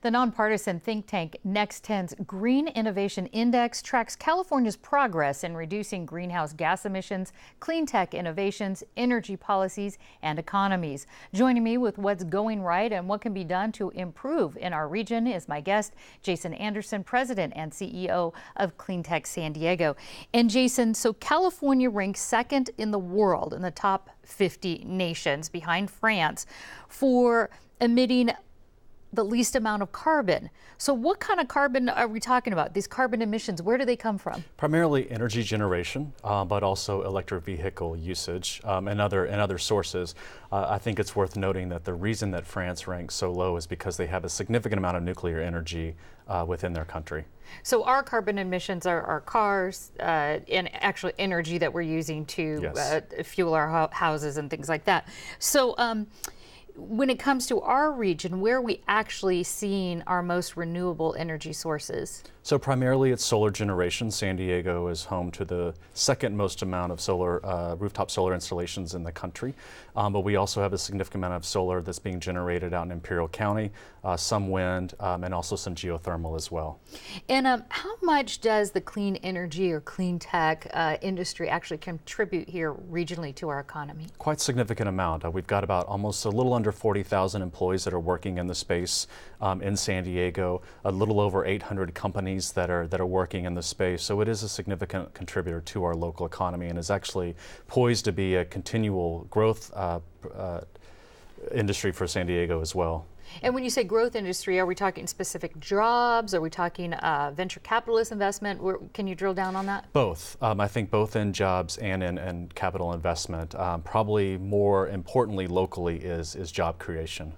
The nonpartisan think tank Next 10's Green Innovation Index tracks California's progress in reducing greenhouse gas emissions, clean tech innovations, energy policies, and economies. Joining me with what's going right and what can be done to improve in our region is my guest, Jason Anderson, President and CEO of Clean Tech San Diego. And Jason, so California ranks second in the world in the top 50 nations behind France for emitting the least amount of carbon. So what kind of carbon are we talking about? These carbon emissions, where do they come from? Primarily energy generation, but also electric vehicle usage and other sources. I think it's worth noting that the reason that France ranks so low is because they have a significant amount of nuclear energy within their country. So our carbon emissions are our cars and actually energy that we're using to Yes. Fuel our houses and things like that. So when it comes to our region, where are we actually seeing our most renewable energy sources? So primarily it's solar generation. San Diego is home to the second most amount of solar rooftop solar installations in the country. But we also have a significant amount of solar that's being generated out in Imperial County, some wind, and also some geothermal as well. And how much does the clean energy or clean tech industry actually contribute here regionally to our economy? Quite significant amount. We've got about almost a little under 40,000 employees that are working in the space in San Diego, a little over 800 companies that are working in the space. So it is a significant contributor to our local economy and is actually poised to be a continual growth industry for San Diego as well. And when you say growth industry, are we talking specific jobs? Are we talking venture capitalist investment? Can you drill down on that? Both. I think both in jobs and in capital investment. Probably more importantly locally is job creation.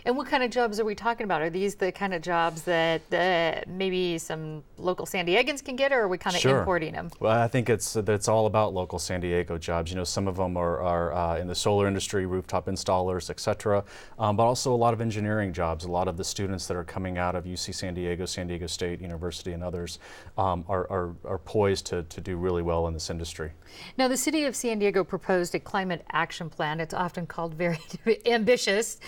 And what kind of jobs are we talking about? Are these the kind of jobs that maybe some local San Diegans can get, or are we kind of importing them? Well, I think it's all about local San Diego jobs. You know, some of them are in the solar industry, rooftop installers, etc. But also a lot of engineering jobs. A lot of the students that are coming out of UC San Diego, San Diego State University, and others are poised to do really well in this industry. Now, the city of San Diego proposed a climate action plan. It's often called very ambitious.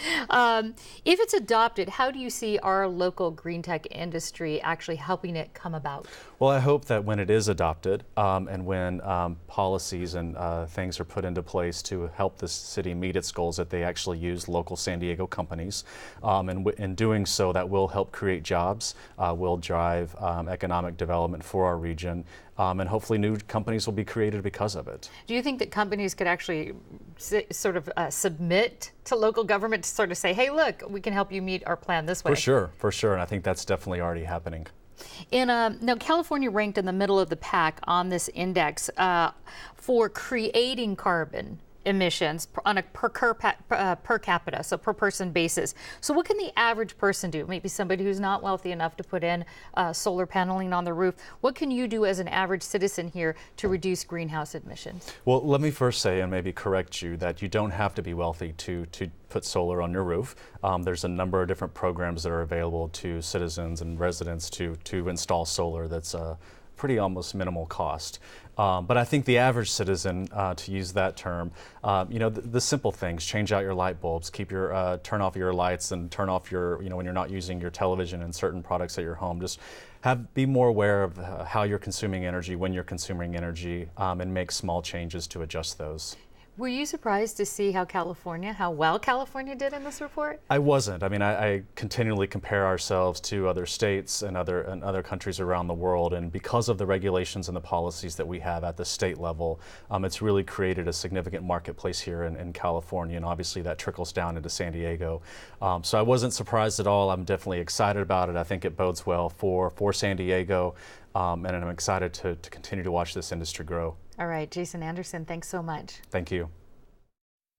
If it's adopted, how do you see our local green tech industry actually helping it come about? Well, I hope that when it is adopted and when policies and things are put into place to help the city meet its goals, that they actually use local San Diego companies. And in doing so, that will help create jobs, will drive economic development for our region, and hopefully new companies will be created because of it. Do you think that companies could actually sort of submit to local government to sort of say, hey, look, we can help you meet our plan this way? For sure, and I think that's definitely already happening. And now California ranked in the middle of the pack on this index for creating carbon emissions on a per capita, so per person basis. So what can the average person do? Maybe somebody who's not wealthy enough to put in solar paneling on the roof. What can you do as an average citizen here to reduce greenhouse emissions? Well, let me first say and maybe correct you that you don't have to be wealthy to put solar on your roof. There's a number of different programs that are available to citizens and residents to install solar that's pretty almost minimal cost. But I think the average citizen, to use that term, you know, the simple things: change out your light bulbs, keep your turn off your lights, and turn off your, you know, when you're not using your television and certain products at your home. Just be more aware of how you're consuming energy, when you're consuming energy, and make small changes to adjust those. Were you surprised to see how well California did in this report? I wasn't. I mean, I continually compare ourselves to other states and other countries around the world, and because of the regulations and the policies that we have at the state level, it's really created a significant marketplace here in California, and obviously that trickles down into San Diego. So I wasn't surprised at all. I'm definitely excited about it. I think it bodes well for San Diego, and I'm excited to continue to watch this industry grow. All right, Jason Anderson, thanks so much. Thank you.